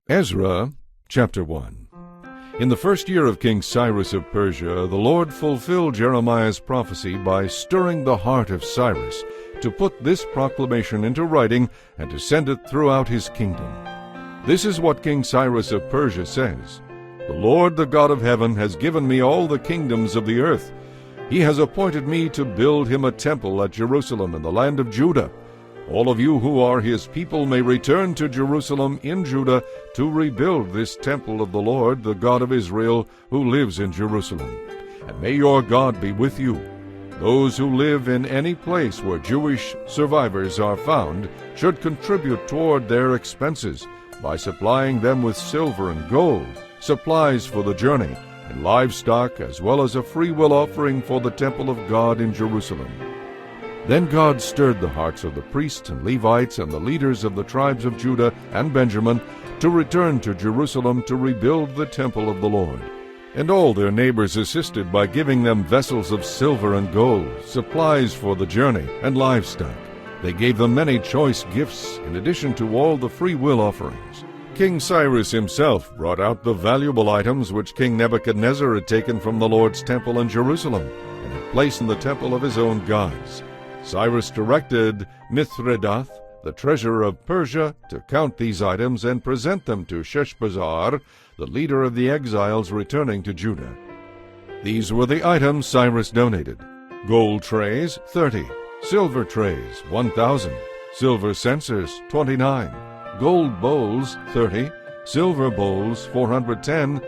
Ezra, chapter 1. In the first year of King Cyrus of Persia, the Lord fulfilled Jeremiah's prophecy by stirring the heart of Cyrus to put this proclamation into writing and to send it throughout his kingdom. This is what King Cyrus of Persia says: "The Lord, the God of heaven, has given me all the kingdoms of the earth. He has appointed me to build him a temple at Jerusalem in the land of Judah. All of you who are his people may return to Jerusalem in Judah to rebuild this temple of the Lord, the God of Israel, who lives in Jerusalem. And may your God be with you. Those who live in any place where Jewish survivors are found should contribute toward their expenses by supplying them with silver and gold, supplies for the journey, and livestock, as well as a freewill offering for the temple of God in Jerusalem." Then God stirred the hearts of the priests and Levites and the leaders of the tribes of Judah and Benjamin to return to Jerusalem to rebuild the temple of the Lord. And all their neighbors assisted by giving them vessels of silver and gold, supplies for the journey, and livestock. They gave them many choice gifts in addition to all the free will offerings. King Cyrus himself brought out the valuable items which King Nebuchadnezzar had taken from the Lord's temple in Jerusalem and had placed in the temple of his own gods. Cyrus directed Mithredath, the treasurer of Persia, to count these items and present them to Sheshbazzar, the leader of the exiles returning to Judah. These were the items Cyrus donated: gold trays, 30, silver trays, 1,000, silver censers, 29, gold bowls, 30, silver bowls, 410,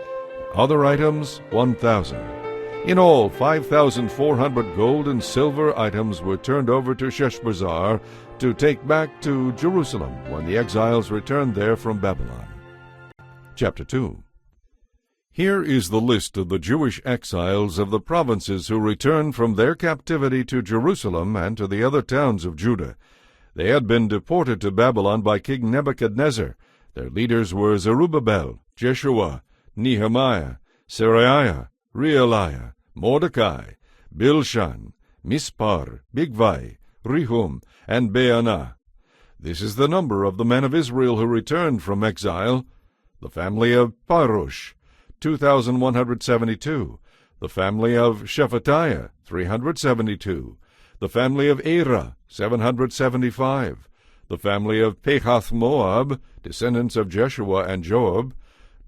other items, 1,000. In all, 5,400 gold and silver items were turned over to Sheshbazzar to take back to Jerusalem when the exiles returned there from Babylon. Chapter 2. Here is the list of the Jewish exiles of the provinces who returned from their captivity to Jerusalem and to the other towns of Judah. They had been deported to Babylon by King Nebuchadnezzar. Their leaders were Zerubbabel, Jeshua, Nehemiah, Seraiah, Realiah, Mordecai, Bilshan, Mispar, Bigvai, Rehum, and Baanah. This is the number of the men of Israel who returned from exile: the family of Parosh, 2,172, the family of Shephatiah, 372, the family of Era, 775, the family of Pahath-Moab, descendants of Jeshua and Joab,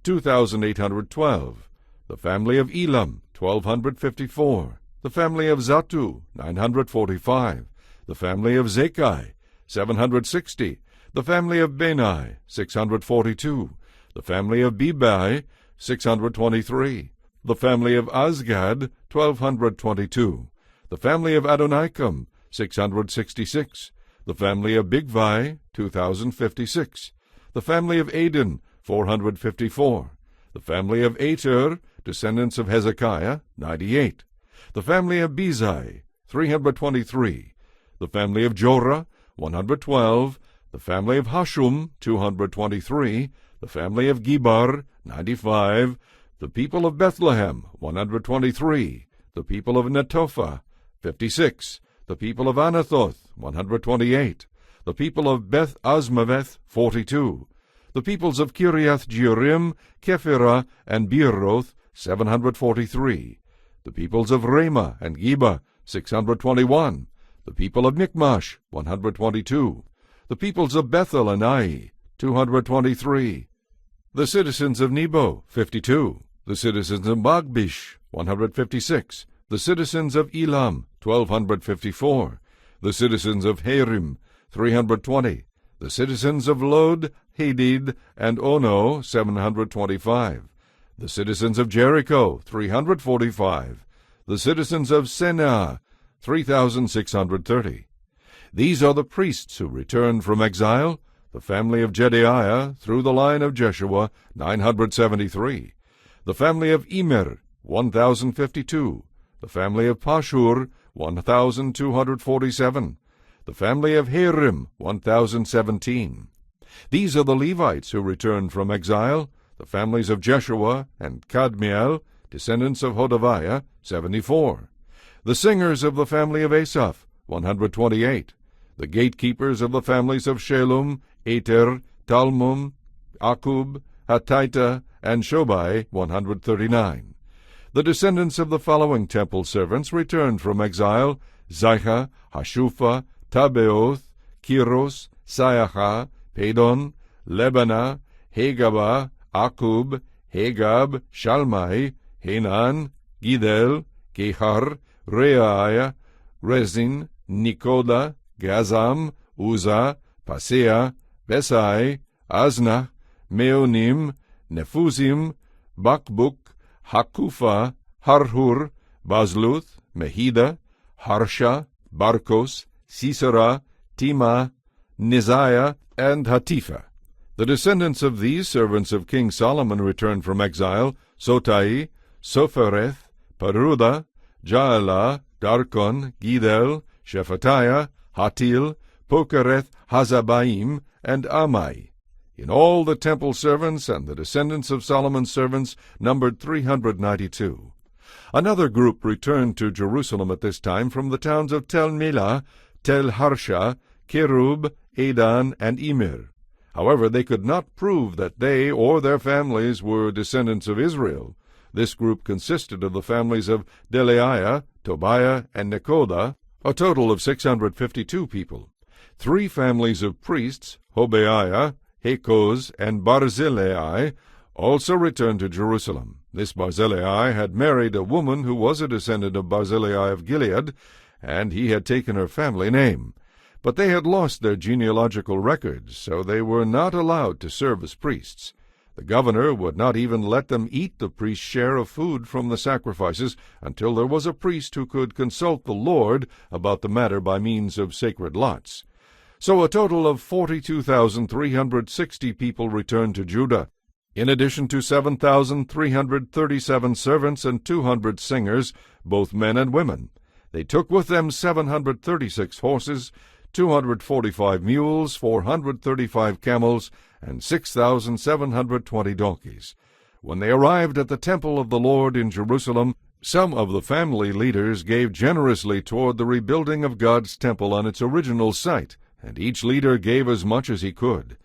2,812, the family of Elam, 1,254, the family of Zattu, 945, the family of Zakai, 760, the family of Benai, 642, the family of Bebai, 623, the family of Azgad, 1,222, the family of Adonikam, 666, the family of Bigvai, 2,056, the family of Adin, 454, the family of Ater, descendants of Hezekiah, 98, the family of Bezai, 323, the family of Jorah, 112, the family of Hashum, 223, the family of Gibar, 95, the people of Bethlehem, 123, the people of Netophah, 56, the people of Anathoth, 128, the people of Beth Azmaveth, 42, the peoples of Kiriath Jearim, Kephirah, and Beeroth, 743, the peoples of Ramah and Geba, 621, the people of Michmash, 122, the peoples of Bethel and Ai, 223, the citizens of Nebo, 52, the citizens of Magbish, 156, the citizens of Elam, 1,254, the citizens of Harim, 320, the citizens of Lod, Hadid, and Ono, 725, the citizens of Jericho, 345, the citizens of Senaa, 3,630. These are the priests who returned from exile: the family of Jedaiah, through the line of Jeshua, 973, the family of Immer, 1,052, the family of Pashur, 1,247, the family of Harim, 1,017. These are the Levites who returned from exile: the families of Jeshua and Kadmiel, descendants of Hodaviah, 74. The singers of the family of Asaph, 128. The gatekeepers of the families of Shalom, Ater, Talmum, Akub, Hatita, and Shobai, 139. The descendants of the following temple servants returned from exile: Zicha, Hashupha, Tabeoth, Kiros, Saiacha, Pedon, Lebana, Hegaba, Akub, Hegab, Shalmai, Hanan, Gidel, Gehar, Reaiah, Rezin, Nikoda, Gazam, Uzzah, Pasea, Besai, Aznah, Meonim, Nephuzim, Bakbuk, Hakufa, Harhur, Bazluth, Mehida, Harsha, Barkos, Sisera, Tima, Niziah, and Hatifa. The descendants of these servants of King Solomon returned from exile: Sotai, Sophereth, Peruda, Jaala, Darkon, Gidel, Shephatiah, Hatil, Pokereth, Hazabaim, and Amai. In all, the temple servants and the descendants of Solomon's servants numbered 392. Another group returned to Jerusalem at this time from the towns of Tel Melah, Tel Harsha, Kerub, Adan, and Immer. However, they could not prove that they or their families were descendants of Israel. This group consisted of the families of Delaiah, Tobiah, and Nekoda, a total of 652 people. 3 families of priests, Hobaiah, Hakoz, and Barzillai, also returned to Jerusalem. This Barzillai had married a woman who was a descendant of Barzillai of Gilead, and he had taken her family name. But they had lost their genealogical records, so they were not allowed to serve as priests. The governor would not even let them eat the priest's share of food from the sacrifices until there was a priest who could consult the Lord about the matter by means of sacred lots. So a total of 42,360 people returned to Judah, in addition to 7,337 servants and 200 singers, both men and women. They took with them 736 horses, 245 mules, 435 camels, and 6,720 donkeys. When they arrived at the temple of the Lord in Jerusalem, some of the family leaders gave generously toward the rebuilding of God's temple on its original site, and each leader gave as much as he could.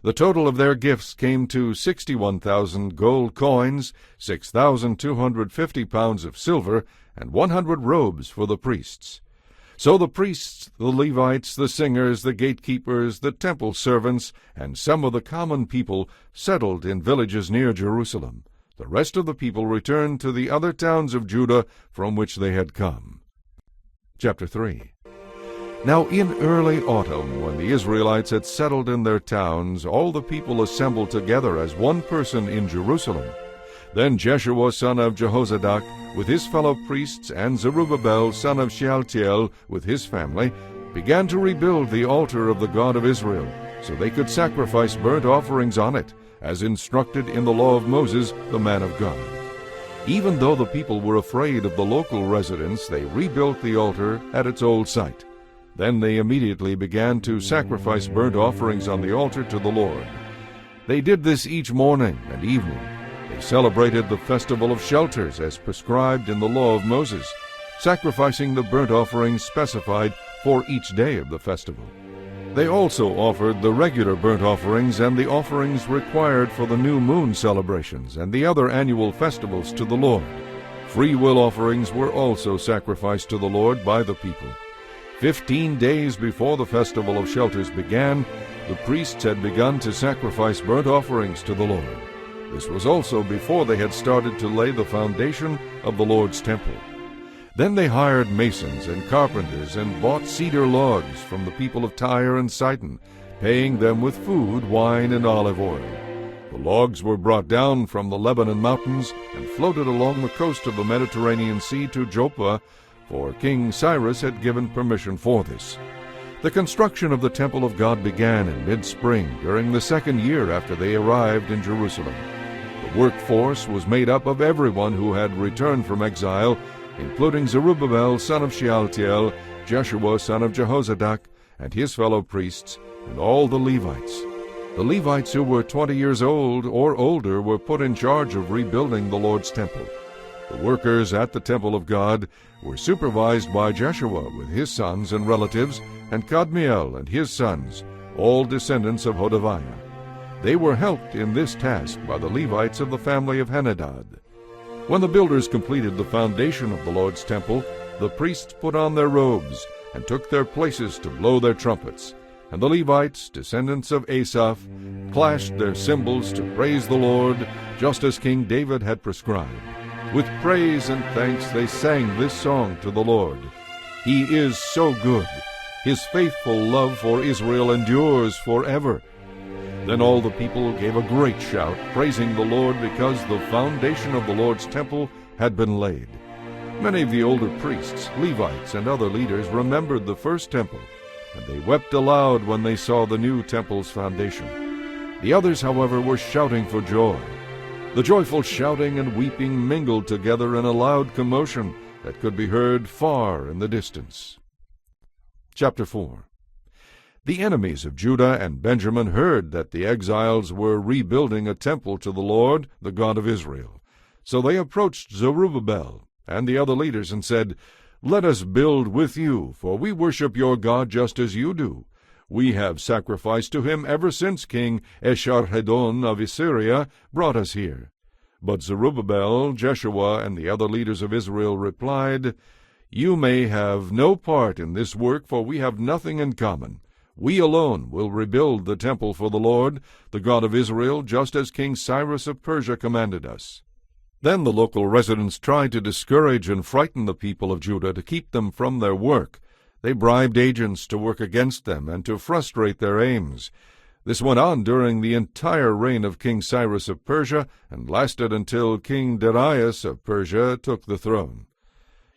The total of their gifts came to 61,000 gold coins, 6,250 pounds of silver, and 100 robes for the priests. So the priests, the Levites, the singers, the gatekeepers, the temple servants, and some of the common people settled in villages near Jerusalem. The rest of the people returned to the other towns of Judah from which they had come. Chapter 3. Now in early autumn, when the Israelites had settled in their towns, all the people assembled together as one person in Jerusalem. Then Jeshua son of Jehozadak, with his fellow priests, and Zerubbabel son of Shealtiel, with his family, began to rebuild the altar of the God of Israel, so they could sacrifice burnt offerings on it, as instructed in the law of Moses, the man of God. Even though the people were afraid of the local residents, they rebuilt the altar at its old site. Then they immediately began to sacrifice burnt offerings on the altar to the Lord. They did this each morning and evening. They celebrated the festival of shelters as prescribed in the law of Moses, sacrificing the burnt offerings specified for each day of the festival. They also offered the regular burnt offerings and the offerings required for the new moon celebrations and the other annual festivals to the Lord. Free will offerings were also sacrificed to the Lord by the people. 15 days before the festival of shelters began, the priests had begun to sacrifice burnt offerings to the Lord. This was also before they had started to lay the foundation of the Lord's temple. Then they hired masons and carpenters and bought cedar logs from the people of Tyre and Sidon, paying them with food, wine, and olive oil. The logs were brought down from the Lebanon mountains and floated along the coast of the Mediterranean Sea to Joppa, for King Cyrus had given permission for this. The construction of the temple of God began in mid-spring during the second year after they arrived in Jerusalem. The workforce was made up of everyone who had returned from exile, including Zerubbabel son of Shealtiel, Jeshua son of Jehozadak, and his fellow priests, and all the Levites. The Levites who were 20 years old or older were put in charge of rebuilding the Lord's temple. The workers at the temple of God were supervised by Jeshua with his sons and relatives, and Kadmiel and his sons, all descendants of Hodaviah. They were helped in this task by the Levites of the family of Henadad. When the builders completed the foundation of the Lord's temple, the priests put on their robes and took their places to blow their trumpets. And the Levites, descendants of Asaph, clashed their cymbals to praise the Lord, just as King David had prescribed. With praise and thanks they sang this song to the Lord. He is so good. His faithful love for Israel endures forever. Then all the people gave a great shout, praising the Lord, because the foundation of the Lord's temple had been laid. Many of the older priests, Levites, and other leaders remembered the first temple, and they wept aloud when they saw the new temple's foundation. The others, however, were shouting for joy. The joyful shouting and weeping mingled together in a loud commotion that could be heard far in the distance. Chapter 4. The enemies of Judah and Benjamin heard that the exiles were rebuilding a temple to the Lord, the God of Israel. So they approached Zerubbabel and the other leaders and said, "Let us build with you, for we worship your God just as you do. We have sacrificed to him ever since King Esarhaddon of Assyria brought us here." But Zerubbabel, Jeshua, and the other leaders of Israel replied, "You may have no part in this work, for we have nothing in common. We alone will rebuild the temple for the Lord, the God of Israel, just as King Cyrus of Persia commanded us." Then the local residents tried to discourage and frighten the people of Judah to keep them from their work. They bribed agents to work against them and to frustrate their aims. This went on during the entire reign of King Cyrus of Persia and lasted until King Darius of Persia took the throne.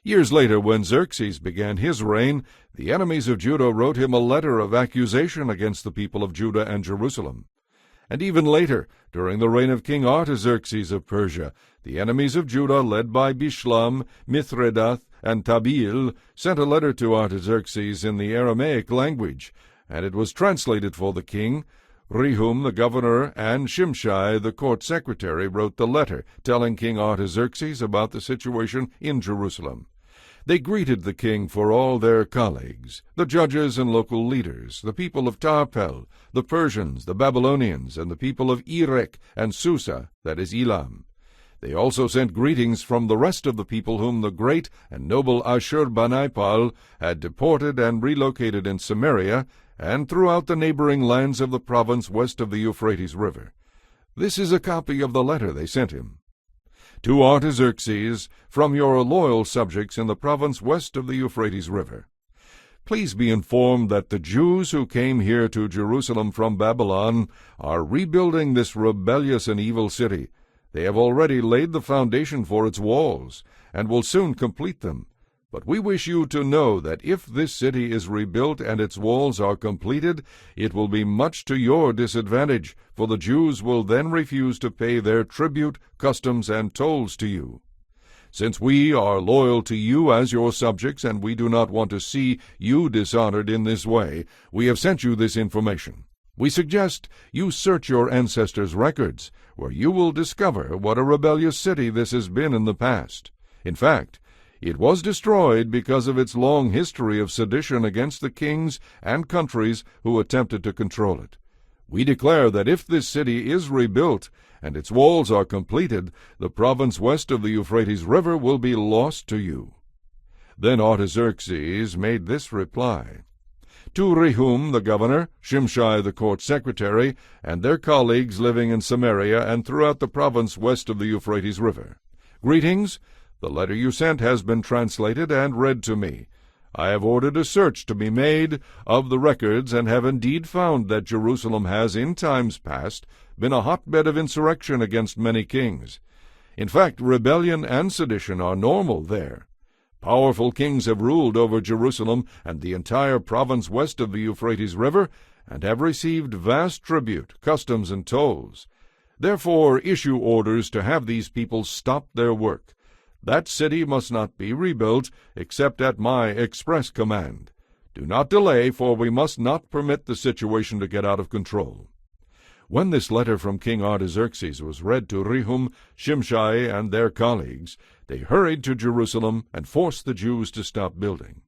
Years later, when Xerxes began his reign, the enemies of Judah wrote him a letter of accusation against the people of Judah and Jerusalem. And even later, during the reign of King Artaxerxes of Persia, the enemies of Judah, led by Bishlam, Mithredath, and Tabeel, sent a letter to Artaxerxes in the Aramaic language, and it was translated for the king. Rehum the governor and Shimshai the court secretary wrote the letter, telling King Artaxerxes about the situation in Jerusalem. They greeted the king for all their colleagues, the judges and local leaders, the people of Tarpel, the Persians, the Babylonians, and the people of Erech and Susa, that is Elam. They also sent greetings from the rest of the people whom the great and noble Ashurbanipal had deported and relocated in Samaria and throughout the neighboring lands of the province west of the Euphrates River. This is a copy of the letter they sent him. To Artaxerxes, from your loyal subjects in the province west of the Euphrates River. Please be informed that the Jews who came here to Jerusalem from Babylon are rebuilding this rebellious and evil city. They have already laid the foundation for its walls, and will soon complete them. But we wish you to know that if this city is rebuilt and its walls are completed, it will be much to your disadvantage, for the Jews will then refuse to pay their tribute, customs, and tolls to you. Since we are loyal to you as your subjects, and we do not want to see you dishonored in this way, we have sent you this information. We suggest you search your ancestors' records, where you will discover what a rebellious city this has been in the past. In fact, it was destroyed because of its long history of sedition against the kings and countries who attempted to control it. We declare that if this city is rebuilt and its walls are completed, the province west of the Euphrates River will be lost to you." Then Artaxerxes made this reply: To Rehum the governor, Shimshai the court secretary, and their colleagues living in Samaria and throughout the province west of the Euphrates River. Greetings. The letter you sent has been translated and read to me. I have ordered a search to be made of the records, and have indeed found that Jerusalem has in times past been a hotbed of insurrection against many kings. In fact, rebellion and sedition are normal there. Powerful kings have ruled over Jerusalem and the entire province west of the Euphrates River, and have received vast tribute, customs, and tolls. Therefore issue orders to have these people stop their work. That city must not be rebuilt except at my express command. Do not delay, for we must not permit the situation to get out of control." When this letter from King Artaxerxes was read to Rehum, Shimshai, and their colleagues, they hurried to Jerusalem and forced the Jews to stop building.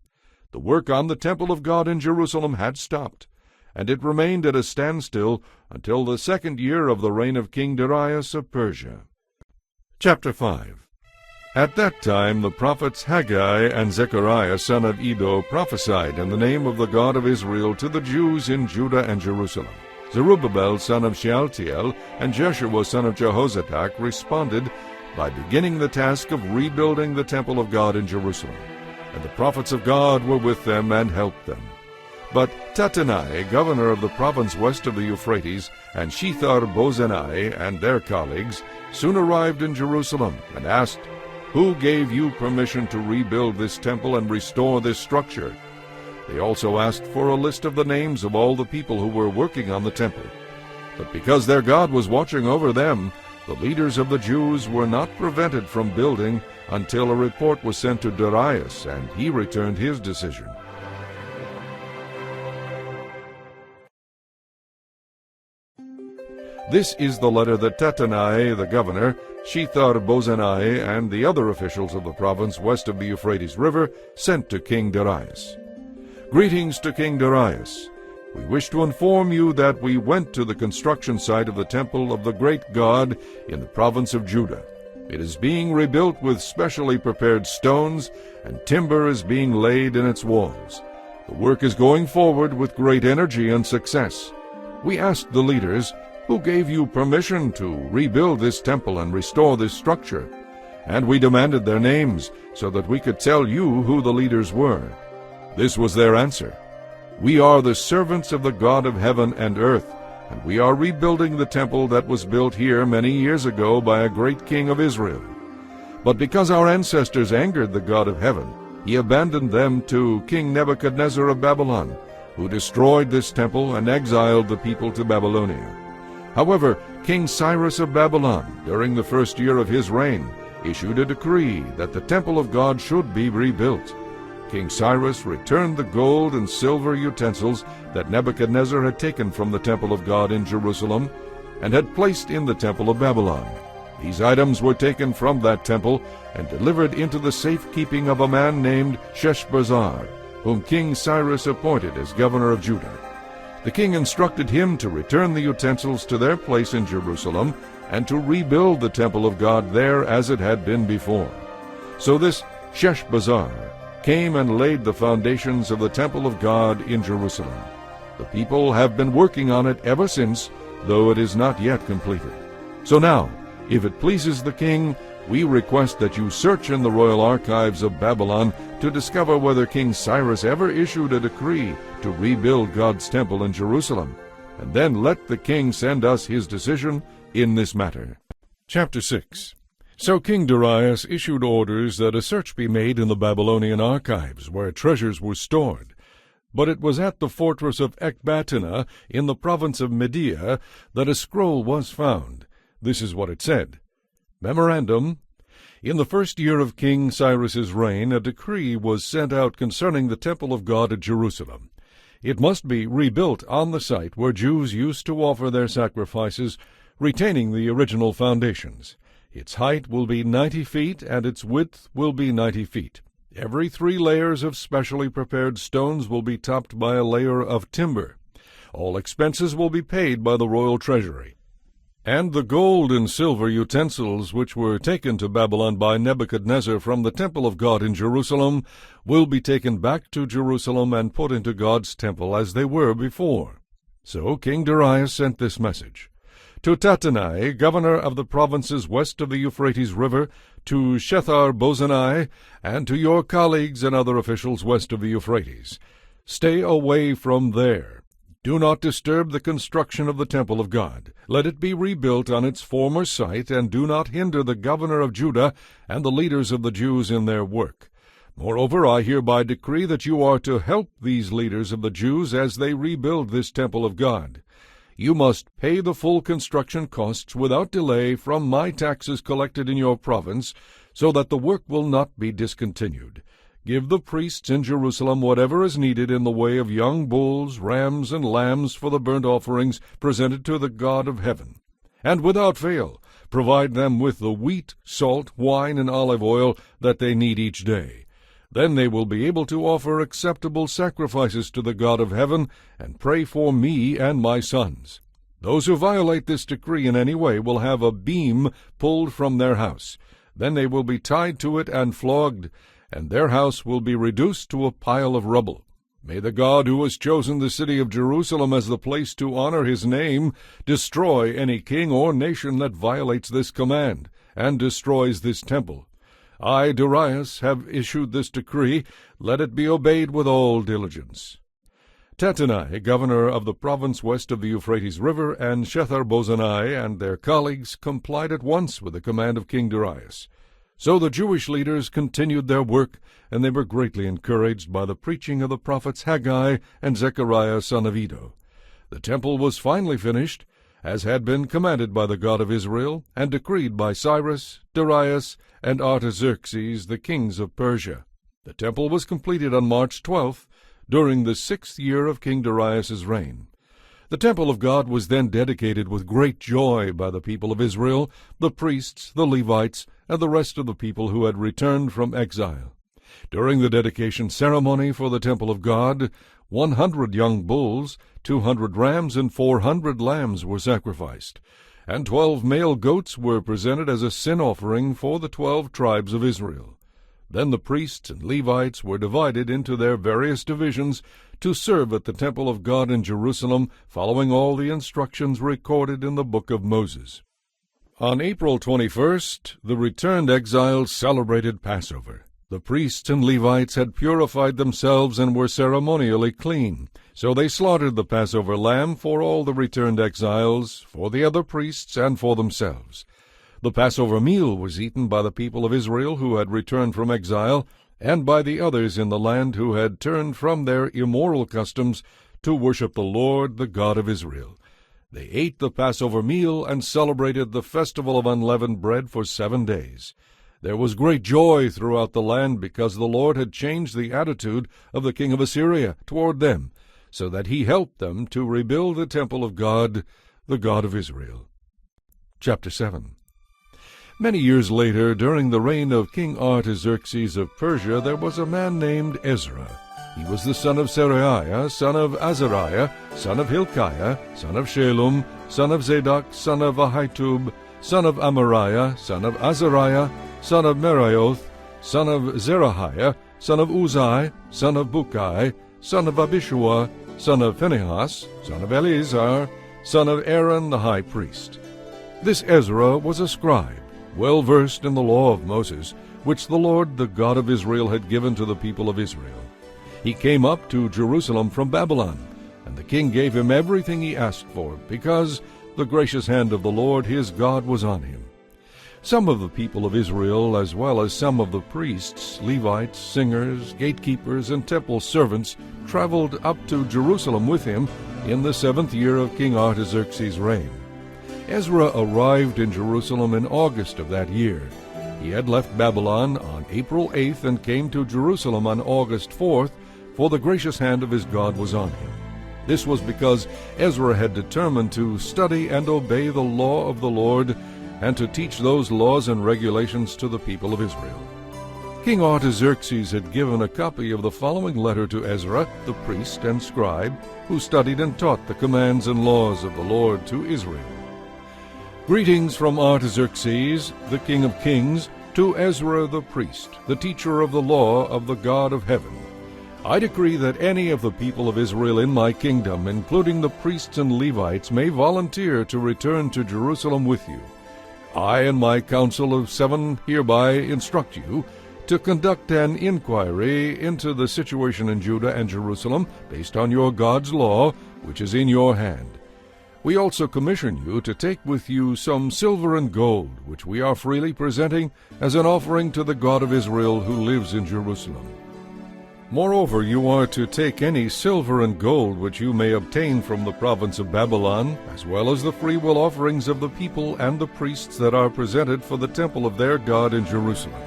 The work on the temple of God in Jerusalem had stopped, and it remained at a standstill until the 2nd year of the reign of King Darius of Persia. Chapter 5. At that time the prophets Haggai and Zechariah son of Iddo prophesied in the name of the God of Israel to the Jews in Judah and Jerusalem. Zerubbabel son of Shealtiel and Jeshua son of Jehozadak responded by beginning the task of rebuilding the temple of God in Jerusalem. And the prophets of God were with them and helped them. But Tattenai, governor of the province west of the Euphrates, and Shethar-bozenai and their colleagues soon arrived in Jerusalem and asked, "Who gave you permission to rebuild this temple and restore this structure?" They also asked for a list of the names of all the people who were working on the temple. But because their God was watching over them, the leaders of the Jews were not prevented from building until a report was sent to Darius, and he returned his decision. This is the letter that Tattenai, the governor, Shethar-bozenai, and the other officials of the province west of the Euphrates River sent to King Darius. Greetings to King Darius. We wish to inform you that we went to the construction site of the temple of the great God in the province of Judah. It is being rebuilt with specially prepared stones, and timber is being laid in its walls. The work is going forward with great energy and success. We asked the leaders, "Who gave you permission to rebuild this temple and restore this structure?" And we demanded their names so that we could tell you who the leaders were. This was their answer: "We are the servants of the God of heaven and earth, and we are rebuilding the temple that was built here many years ago by a great king of Israel. But because our ancestors angered the God of heaven, he abandoned them to King Nebuchadnezzar of Babylon, who destroyed this temple and exiled the people to Babylonia. However, King Cyrus of Babylon, during the 1st year of his reign, issued a decree that the temple of God should be rebuilt. King Cyrus returned the gold and silver utensils that Nebuchadnezzar had taken from the temple of God in Jerusalem and had placed in the temple of Babylon. These items were taken from that temple and delivered into the safekeeping of a man named Sheshbazzar, whom King Cyrus appointed as governor of Judah. The king instructed him to return the utensils to their place in Jerusalem and to rebuild the temple of God there as it had been before. So this Sheshbazzar came and laid the foundations of the temple of God in Jerusalem. The people have been working on it ever since, though it is not yet completed. So now, if it pleases the king, we request that you search in the royal archives of Babylon to discover whether King Cyrus ever issued a decree to rebuild God's temple in Jerusalem, and then let the king send us his decision in this matter." Chapter 6. So King Darius issued orders that a search be made in the Babylonian archives, where treasures were stored. But it was at the fortress of Ecbatana, in the province of Media, that a scroll was found. This is what it said: Memorandum: in the 1st year of King Cyrus's reign, a decree was sent out concerning the temple of God at Jerusalem. It must be rebuilt on the site where Jews used to offer their sacrifices, retaining the original foundations. Its height will be 90 feet, and its width will be 90 feet. Every 3 layers of specially prepared stones will be topped by a layer of timber. All expenses will be paid by the royal treasury. And the gold and silver utensils which were taken to Babylon by Nebuchadnezzar from the temple of God in Jerusalem will be taken back to Jerusalem and put into God's temple as they were before. So King Darius sent this message: to Tattenai, governor of the provinces west of the Euphrates River, to Shethar-bozenai, and to your colleagues and other officials west of the Euphrates. Stay away from there. Do not disturb the construction of the temple of God. Let it be rebuilt on its former site, and do not hinder the governor of Judah and the leaders of the Jews in their work. Moreover, I hereby decree that you are to help these leaders of the Jews as they rebuild this temple of God. You must pay the full construction costs without delay from my taxes collected in your province, so that the work will not be discontinued. Give the priests in Jerusalem whatever is needed in the way of young bulls, rams, and lambs for the burnt offerings presented to the God of heaven. And without fail, provide them with the wheat, salt, wine, and olive oil that they need each day. Then they will be able to offer acceptable sacrifices to the God of heaven and pray for me and my sons. Those who violate this decree in any way will have a beam pulled from their house. Then they will be tied to it and flogged, and their house will be reduced to a pile of rubble. May the God who has chosen the city of Jerusalem as the place to honor his name destroy any king or nation that violates this command and destroys this temple. I, Darius, have issued this decree. Let it be obeyed with all diligence. Tattenai, governor of the province west of the Euphrates River, and Shethar-bozenai and their colleagues complied at once with the command of King Darius. So the Jewish leaders continued their work, and they were greatly encouraged by the preaching of the prophets Haggai and Zechariah son of Iddo. The temple was finally finished, as had been commanded by the God of Israel, and decreed by Cyrus, Darius, and Artaxerxes, the kings of Persia. The temple was completed on March 12th, during the 6th year of King Darius's reign. The temple of God was then dedicated with great joy by the people of Israel, the priests, the Levites, and the rest of the people who had returned from exile. During the dedication ceremony for the temple of God, 100 young bulls, 200 rams, and 400 lambs were sacrificed, and 12 male goats were presented as a sin offering for the 12 tribes of Israel. Then the priests and Levites were divided into their various divisions to serve at the temple of God in Jerusalem, following all the instructions recorded in the book of Moses. On April 21st, the returned exiles celebrated Passover. The priests and Levites had purified themselves and were ceremonially clean, so they slaughtered the Passover lamb for all the returned exiles, for the other priests, and for themselves. The Passover meal was eaten by the people of Israel who had returned from exile, and by the others in the land who had turned from their immoral customs to worship the Lord, the God of Israel. They ate the Passover meal and celebrated the festival of unleavened bread for 7 days. There was great joy throughout the land because the Lord had changed the attitude of the king of Assyria toward them, so that he helped them to rebuild the temple of God, the God of Israel. Chapter 7. Many years later, during the reign of King Artaxerxes of Persia, there was a man named Ezra. He was the son of Seraiah, son of Azariah, son of Hilkiah, son of Shallum, son of Zadok, son of Ahitub, son of Amariah, son of Azariah, son of Meraioth, son of Zerahiah, son of Uzai, son of Bukai, son of Abishua, son of Phinehas, son of Eleazar, son of Aaron the high priest. This Ezra was a scribe, well versed in the law of Moses, which the Lord, the God of Israel, had given to the people of Israel. He came up to Jerusalem from Babylon, and the king gave him everything he asked for, because the gracious hand of the Lord his God was on him. Some of the people of Israel, as well as some of the priests, Levites, singers, gatekeepers, and temple servants, traveled up to Jerusalem with him in the 7th year of King Artaxerxes' reign. Ezra arrived in Jerusalem in August of that year. He had left Babylon on April 8th and came to Jerusalem on August 4th, for the gracious hand of his God was on him. This was because Ezra had determined to study and obey the law of the Lord, and to teach those laws and regulations to the people of Israel. King Artaxerxes had given a copy of the following letter to Ezra, the priest and scribe, who studied and taught the commands and laws of the Lord to Israel. Greetings from Artaxerxes, the King of Kings, to Ezra the priest, the teacher of the law of the God of heaven. I decree that any of the people of Israel in my kingdom, including the priests and Levites, may volunteer to return to Jerusalem with you. I and my council of 7 hereby instruct you to conduct an inquiry into the situation in Judah and Jerusalem based on your God's law, which is in your hand. We also commission you to take with you some silver and gold, which we are freely presenting as an offering to the God of Israel who lives in Jerusalem. Moreover, you are to take any silver and gold which you may obtain from the province of Babylon, as well as the freewill offerings of the people and the priests that are presented for the temple of their God in Jerusalem.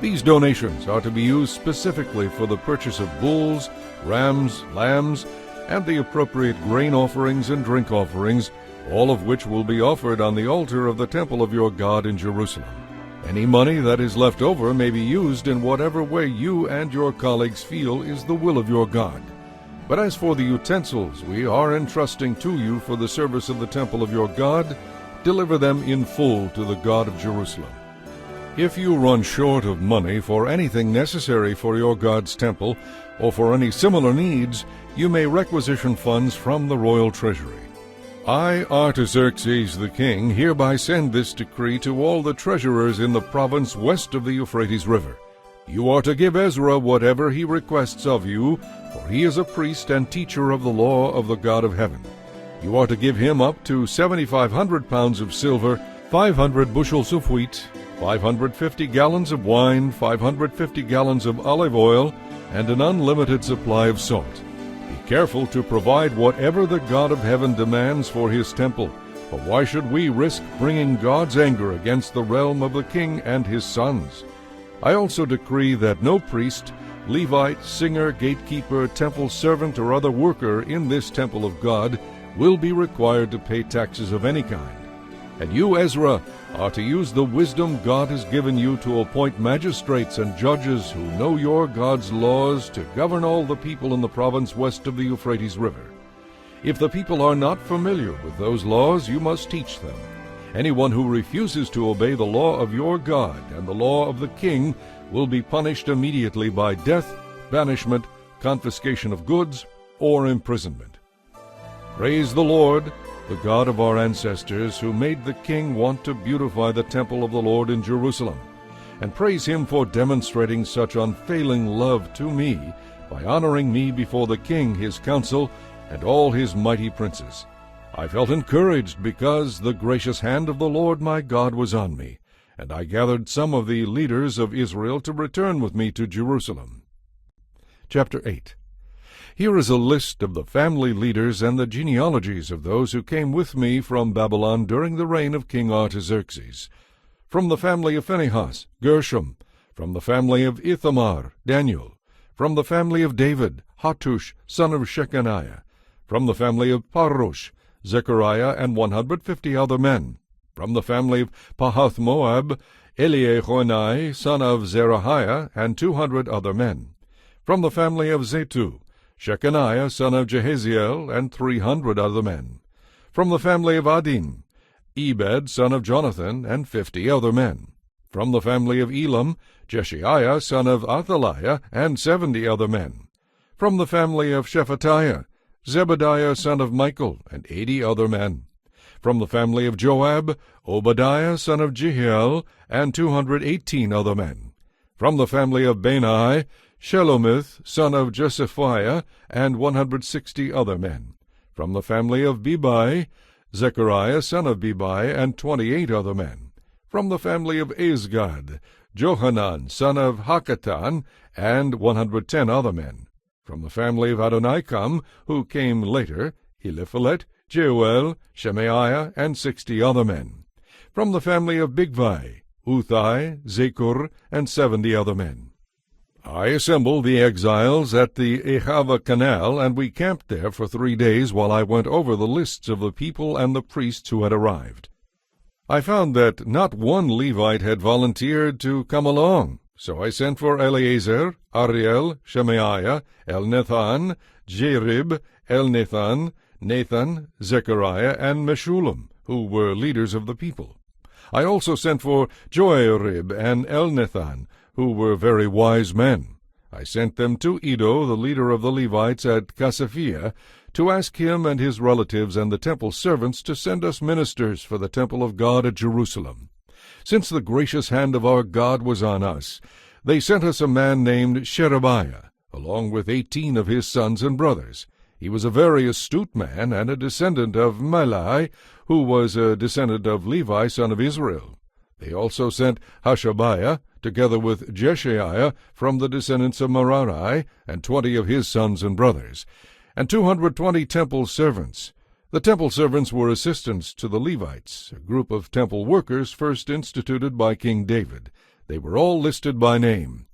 These donations are to be used specifically for the purchase of bulls, rams, lambs, and the appropriate grain offerings and drink offerings, all of which will be offered on the altar of the temple of your God in Jerusalem. Any money that is left over may be used in whatever way you and your colleagues feel is the will of your God. But as for the utensils we are entrusting to you for the service of the temple of your God, deliver them in full to the God of Jerusalem. If you run short of money for anything necessary for your God's temple, or for any similar needs, you may requisition funds from the royal treasury. I, Artaxerxes the king, hereby send this decree to all the treasurers in the province west of the Euphrates River. You are to give Ezra whatever he requests of you, for he is a priest and teacher of the law of the God of heaven. You are to give him up to 7,500 pounds of silver, 500 bushels of wheat, 550 gallons of wine, 550 gallons of olive oil, and an unlimited supply of salt. Be careful to provide whatever the God of heaven demands for his temple, for why should we risk bringing God's anger against the realm of the king and his sons? I also decree that no priest, Levite, singer, gatekeeper, temple servant, or other worker in this temple of God will be required to pay taxes of any kind. And you, Ezra, are to use the wisdom God has given you to appoint magistrates and judges who know your God's laws to govern all the people in the province west of the Euphrates River. If the people are not familiar with those laws, you must teach them. Anyone who refuses to obey the law of your God and the law of the king will be punished immediately by death, banishment, confiscation of goods, or imprisonment. Praise the Lord, the God of our ancestors, who made the king want to beautify the temple of the Lord in Jerusalem, and praise him for demonstrating such unfailing love to me by honoring me before the king, his council, and all his mighty princes. I felt encouraged because the gracious hand of the Lord my God was on me, and I gathered some of the leaders of Israel to return with me to Jerusalem. Chapter 8. Here is a list of the family leaders and the genealogies of those who came with me from Babylon during the reign of King Artaxerxes. From the family of Phinehas, Gershom. From the family of Ithamar, Daniel. From the family of David, Hattush, son of Shechaniah. From the family of Parosh, Zechariah and 150 other men. From the family of Pahath-Moab, Eliehoenai, son of Zerahiah, and 200 other men. From the family of Zetu, Shechaniah, son of Jehaziel, and 300 other men. From the family of Adin, Ebed, son of Jonathan, and 50 other men. From the family of Elam, Jeshiah, son of Athaliah, and 70 other men. From the family of Shephatiah, Zebadiah, son of Michael, and 80 other men. From the family of Joab, Obadiah, son of Jehiel, and 218 other men. From the family of Bani, Shelomith, son of Josephiah, and 160 other men. From the family of Bebai, Zechariah, son of Bebai, and 28 other men. From the family of Azgad, Johanan, son of Hakatan, and 110 other men. From the family of Adonikam, who came later, Eliphalet, Jeuel, Shemaiah, and 60 other men. From the family of Bigvai, Uthai, Zakur, and 70 other men. I assembled the exiles at the Ahava Canal, and we camped there for 3 days while I went over the lists of the people and the priests who had arrived. I found that not one Levite had volunteered to come along, so I sent for Eleazar, Ariel, Shemaiah, Elnathan, Jerib, Elnathan, Nathan, Zechariah, and Meshullam, who were leaders of the people. I also sent for Joarib and Elnathan, who were very wise men. I sent them to Iddo, the leader of the Levites at Casaphia, to ask him and his relatives and the temple servants to send us ministers for the temple of God at Jerusalem. Since the gracious hand of our God was on us, they sent us a man named Sherebiah, along with 18 of his sons and brothers. He was a very astute man and a descendant of Malai, who was a descendant of Levi, son of Israel. They also sent Hashabiah, together with Jeshiah, from the descendants of Merari, and 20 of his sons and brothers, and 220 temple servants. The temple servants were assistants to the Levites, a group of temple workers first instituted by King David. They were all listed by name.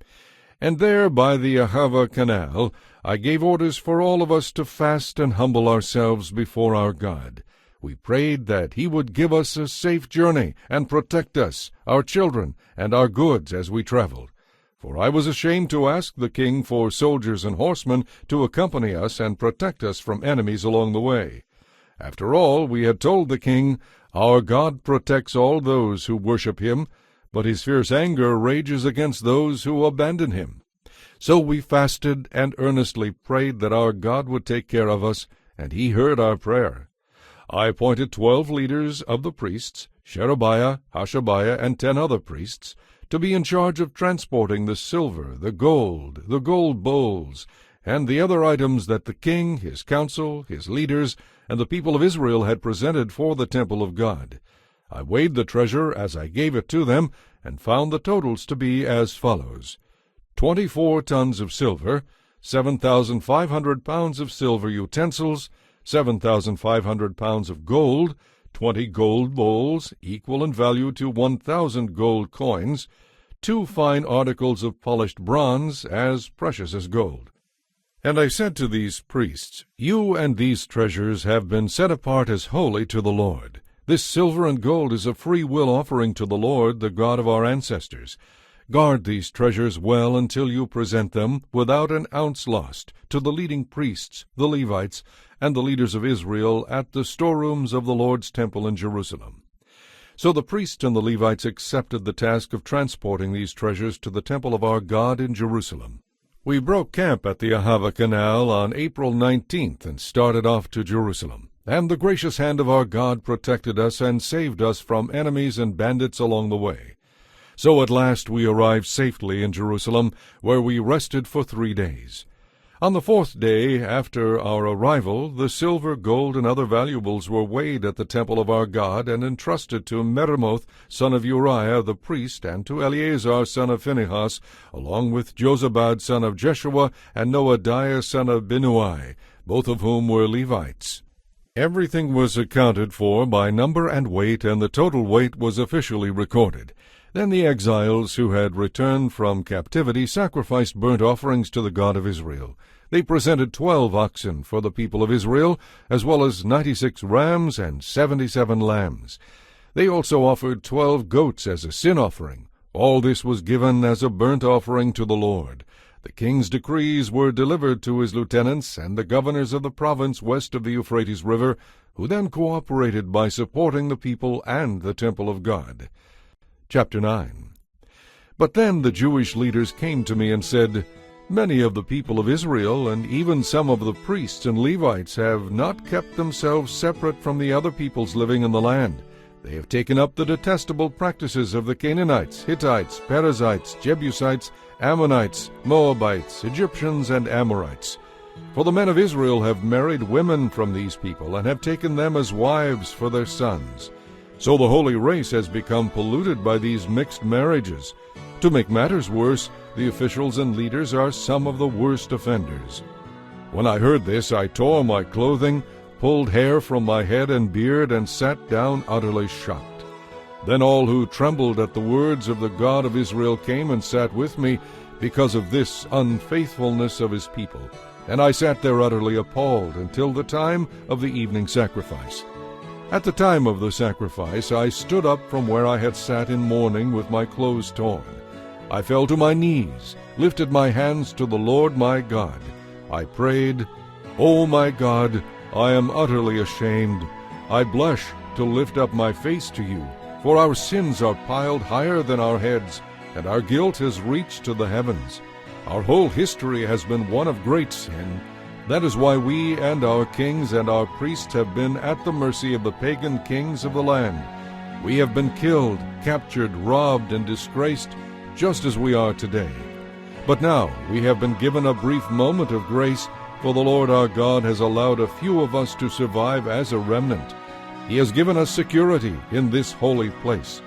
And there, by the Ahava Canal, I gave orders for all of us to fast and humble ourselves before our God. We prayed that he would give us a safe journey and protect us, our children, and our goods as we traveled. For I was ashamed to ask the king for soldiers and horsemen to accompany us and protect us from enemies along the way. After all, we had told the king, "Our God protects all those who worship him, but his fierce anger rages against those who abandon him." So we fasted and earnestly prayed that our God would take care of us, and he heard our prayer. I appointed 12 leaders of the priests, Sherebiah, Hashabiah, and 10 other priests, to be in charge of transporting the silver, the gold bowls, and the other items that the king, his council, his leaders, and the people of Israel had presented for the temple of God. I weighed the treasure as I gave it to them, and found the totals to be as follows: 24 tons of silver, 7,500 pounds of silver utensils, 7,500 pounds of gold, 20 gold bowls, equal in value to 1,000 gold coins, 2 fine articles of polished bronze, as precious as gold. And I said to these priests, "You and these treasures have been set apart as holy to the Lord. This silver and gold is a free will offering to the Lord, the God of our ancestors. Guard these treasures well until you present them, without an ounce lost, to the leading priests, the Levites, and the leaders of Israel at the storerooms of the Lord's temple in Jerusalem." So the priests and the Levites accepted the task of transporting these treasures to the temple of our God in Jerusalem. We broke camp at the Ahava Canal on April 19th and started off to Jerusalem. And the gracious hand of our God protected us and saved us from enemies and bandits along the way. So at last we arrived safely in Jerusalem, where we rested for 3 days. On the 4th day after our arrival, the silver, gold, and other valuables were weighed at the temple of our God and entrusted to Meremoth, son of Uriah the priest, and to Eleazar, son of Phinehas, along with Jozabad, son of Jeshua, and Noadiah, son of Binnui, both of whom were Levites. Everything was accounted for by number and weight, and the total weight was officially recorded. Then the exiles who had returned from captivity sacrificed burnt offerings to the God of Israel. They presented 12 oxen for the people of Israel, as well as 96 rams and 77 lambs. They also offered 12 goats as a sin offering. All this was given as a burnt offering to the Lord. The king's decrees were delivered to his lieutenants and the governors of the province west of the Euphrates River, who then cooperated by supporting the people and the temple of God. Chapter 9. But then the Jewish leaders came to me and said, "Many of the people of Israel, and even some of the priests and Levites, have not kept themselves separate from the other peoples living in the land. They have taken up the detestable practices of the Canaanites, Hittites, Perizzites, Jebusites, Ammonites, Moabites, Egyptians, and Amorites. For the men of Israel have married women from these people, and have taken them as wives for their sons. So the holy race has become polluted by these mixed marriages. To make matters worse, the officials and leaders are some of the worst offenders." When I heard this, I tore my clothing, pulled hair from my head and beard, and sat down utterly shocked. Then all who trembled at the words of the God of Israel came and sat with me because of this unfaithfulness of his people. And I sat there utterly appalled until the time of the evening sacrifice. At the time of the sacrifice, I stood up from where I had sat in mourning with my clothes torn. I fell to my knees, lifted my hands to the Lord my God. I prayed, "O my God, I am utterly ashamed. I blush to lift up my face to you, for our sins are piled higher than our heads, and our guilt has reached to the heavens. Our whole history has been one of great sin. That is why we and our kings and our priests have been at the mercy of the pagan kings of the land. We have been killed, captured, robbed, and disgraced, just as we are today. But now we have been given a brief moment of grace, for the Lord our God has allowed a few of us to survive as a remnant. He has given us security in this holy place.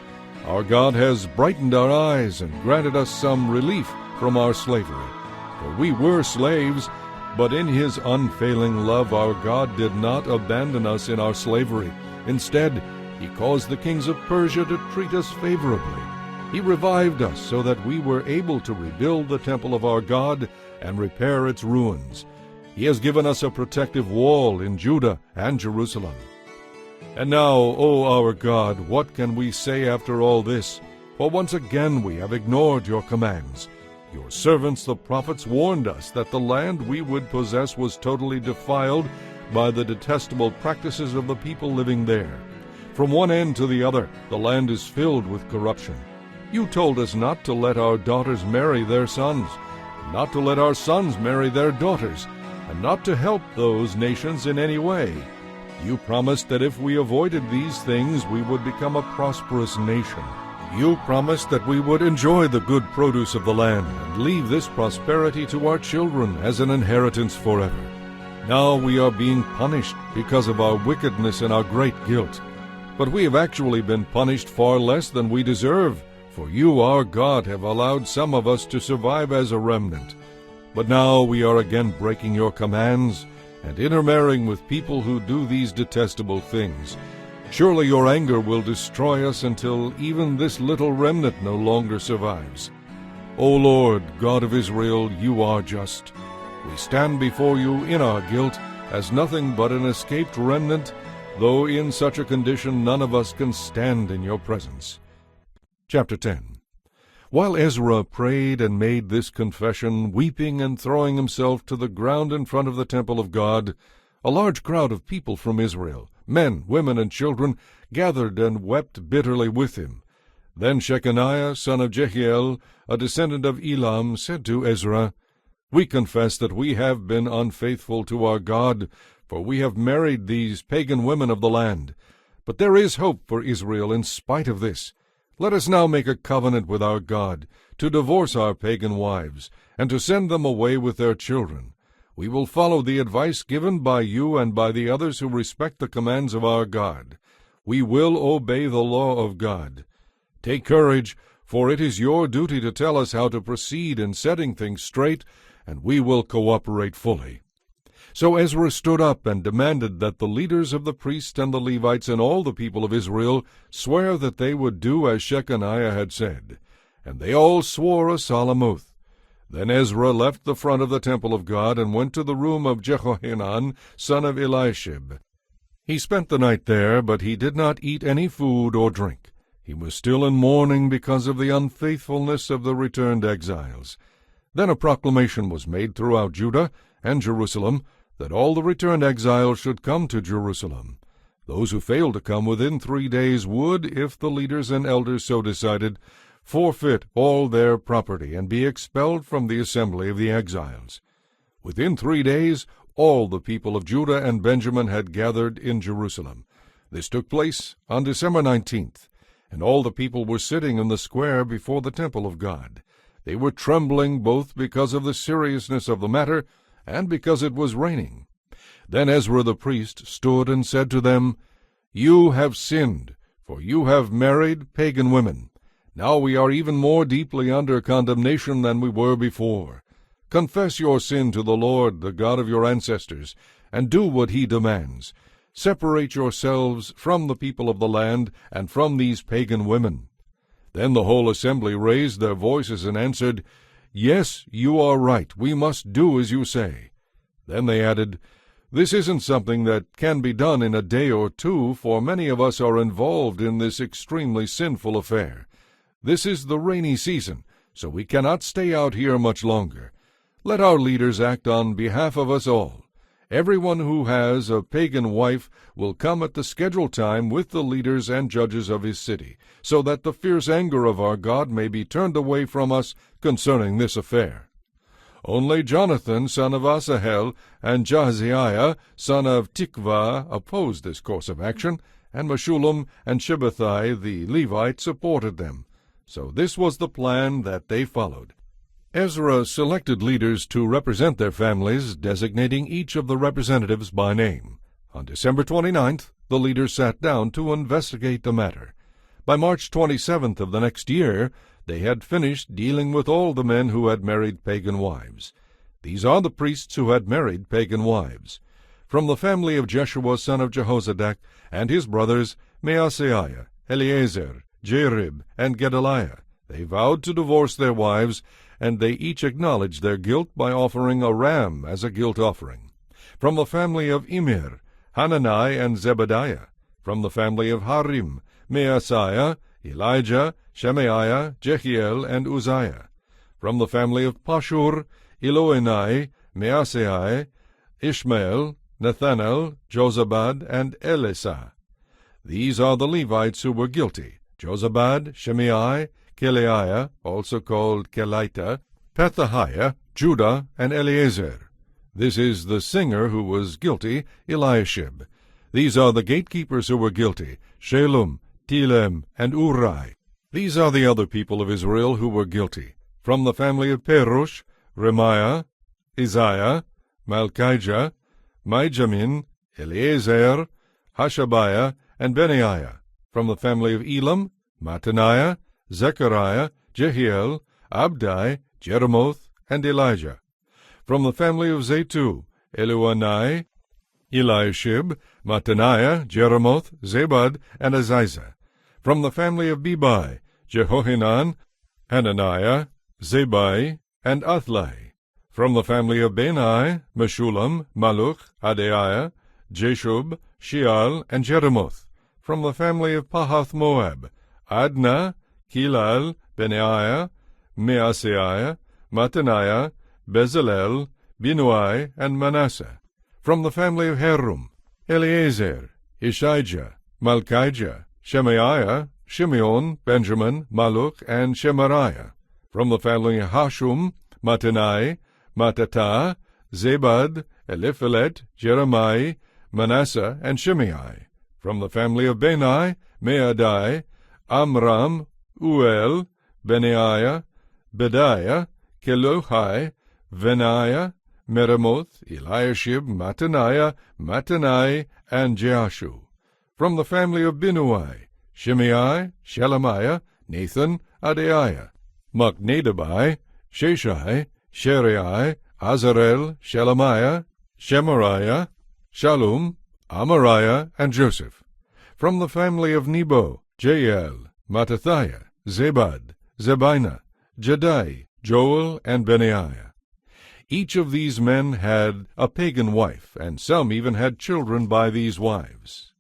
Our God has brightened our eyes and granted us some relief from our slavery. For we were slaves, but in his unfailing love our God did not abandon us in our slavery. Instead, he caused the kings of Persia to treat us favorably. He revived us so that we were able to rebuild the temple of our God and repair its ruins. He has given us a protective wall in Judah and Jerusalem. And now, O our God, what can we say after all this? For once again we have ignored your commands. Your servants the prophets warned us that the land we would possess was totally defiled by the detestable practices of the people living there. From one end to the other, the land is filled with corruption. You told us not to let our daughters marry their sons, not to let our sons marry their daughters, and not to help those nations in any way. You promised that if we avoided these things, we would become a prosperous nation. You promised that we would enjoy the good produce of the land and leave this prosperity to our children as an inheritance forever. Now we are being punished because of our wickedness and our great guilt. But we have actually been punished far less than we deserve, for you, our God, have allowed some of us to survive as a remnant. But now we are again breaking your commands and intermarrying with people who do these detestable things. Surely your anger will destroy us until even this little remnant no longer survives. O Lord, God of Israel, you are just. We stand before you in our guilt as nothing but an escaped remnant, though in such a condition none of us can stand in your presence. Chapter 10. While Ezra prayed and made this confession, weeping and throwing himself to the ground in front of the temple of God, a large crowd of people from Israel, men, women, and children, gathered and wept bitterly with him. Then Shechaniah, son of Jehiel, a descendant of Elam, said to Ezra, "We confess that we have been unfaithful to our God, for we have married these pagan women of the land. But there is hope for Israel in spite of this. Let us now make a covenant with our God, to divorce our pagan wives, and to send them away with their children. We will follow the advice given by you and by the others who respect the commands of our God. We will obey the law of God. Take courage, for it is your duty to tell us how to proceed in setting things straight, and we will cooperate fully." So Ezra stood up and demanded that the leaders of the priests and the Levites and all the people of Israel swear that they would do as Shechaniah had said. And they all swore a solemn oath. Then Ezra left the front of the temple of God and went to the room of Jehohanan, son of Eliashib. He spent the night there, but he did not eat any food or drink. He was still in mourning because of the unfaithfulness of the returned exiles. Then a proclamation was made throughout Judah and Jerusalem that all the returned exiles should come to Jerusalem. Those who failed to come within 3 days would, if the leaders and elders so decided, forfeit all their property and be expelled from the assembly of the exiles. Within 3 days, all the people of Judah and Benjamin had gathered in Jerusalem. This took place on December 19th, and all the people were sitting in the square before the temple of God. They were trembling both because of the seriousness of the matter and because it was raining. Then Ezra the priest stood and said to them, "You have sinned, for you have married pagan women. Now we are even more deeply under condemnation than we were before. Confess your sin to the Lord, the God of your ancestors, and do what he demands. Separate yourselves from the people of the land and from these pagan women." Then the whole assembly raised their voices and answered, "Yes, you are right. We must do as you say." Then they added, "This isn't something that can be done in a day or two, for many of us are involved in this extremely sinful affair. This is the rainy season, so we cannot stay out here much longer. Let our leaders act on behalf of us all. Everyone who has a pagan wife will come at the scheduled time with the leaders and judges of his city, so that the fierce anger of our God may be turned away from us concerning this affair." Only Jonathan, son of Asahel, and Jahaziah, son of Tikvah, opposed this course of action, and Meshullam and Shibethai the Levite supported them. So this was the plan that they followed. Ezra selected leaders to represent their families, designating each of the representatives by name. On December 29th, the leaders sat down to investigate the matter. By March 27th of the next year, they had finished dealing with all the men who had married pagan wives. These are the priests who had married pagan wives. From the family of Jeshua son of Jehozadak and his brothers Maaseiah, Eleazar, Jerib, and Gedaliah, they vowed to divorce their wives, and they each acknowledged their guilt by offering a ram as a guilt offering. From the family of Immer, Hanani and Zebediah, From the family of Harim, Maaseiah, Elijah, Shemaiah, Jehiel, and Uzziah. From the family of Pashur, Eloenai, Maaseiah, Ishmael, Nethanel, Jozabad, and Elisah. These are the Levites who were guilty: Jozabad, Shimei, Kelaiah, also called Kelita, Pethahiah, Judah, and Eleazar. This is the singer who was guilty, Eliashib. These are the gatekeepers who were guilty: Shalom, Telem, and Uri. These are the other people of Israel who were guilty: from the family of Perush, Remiah, Isaiah, Malchijah, Mijamin, Eleazar, Hashabiah, and Benaiah. From the family of Elam, Mattaniah, Zechariah, Jehiel, Abdai, Jeremoth, and Elijah. From the family of Zatu, Eluanai, Eliashib, Mattaniah, Jeremoth, Zabad, and Aziza. From the family of Bebai, Jehohanan, Hananiah, Zabai, and Athlai. From the family of Benai, Meshullam, Maluch, Adaiah, Jeshub, Sheal, and Jeremoth. From the family of Pahath-Moab, Adnah, Kilal, Benaiah, Maaseiah, Mattaniah, Bezalel, Binuai, and Manasseh. From the family of Harum, Eleazar, Ishijah, Malchijah, Shemaiah, Shimeon, Benjamin, Maluch, and Shemariah. From the family of Hashum, Mattenai, Mattatah, Zabad, Eliphelet, Jeremiah, Manasseh, and Shimei. From the family of Benai, Maadai, Amram, Uel, Benaiah, Bediah, Kelohai, Venaiah, Meremoth, Eliashib, Mattaniah, Mattanai, and Jeashu. From the family of Binuai, Shimei, Shelemiah, Nathan, Adaiah, Machnadabai, Sheshai, Sherai, Azarel, Shelemiah, Shemariah, Shallum, Amariah, and Joseph. From the family of Nebo, Jael, Mattathiah, Zabad, Zebina, Jadai, Joel, and Benaiah. Each of these men had a pagan wife, and some even had children by these wives.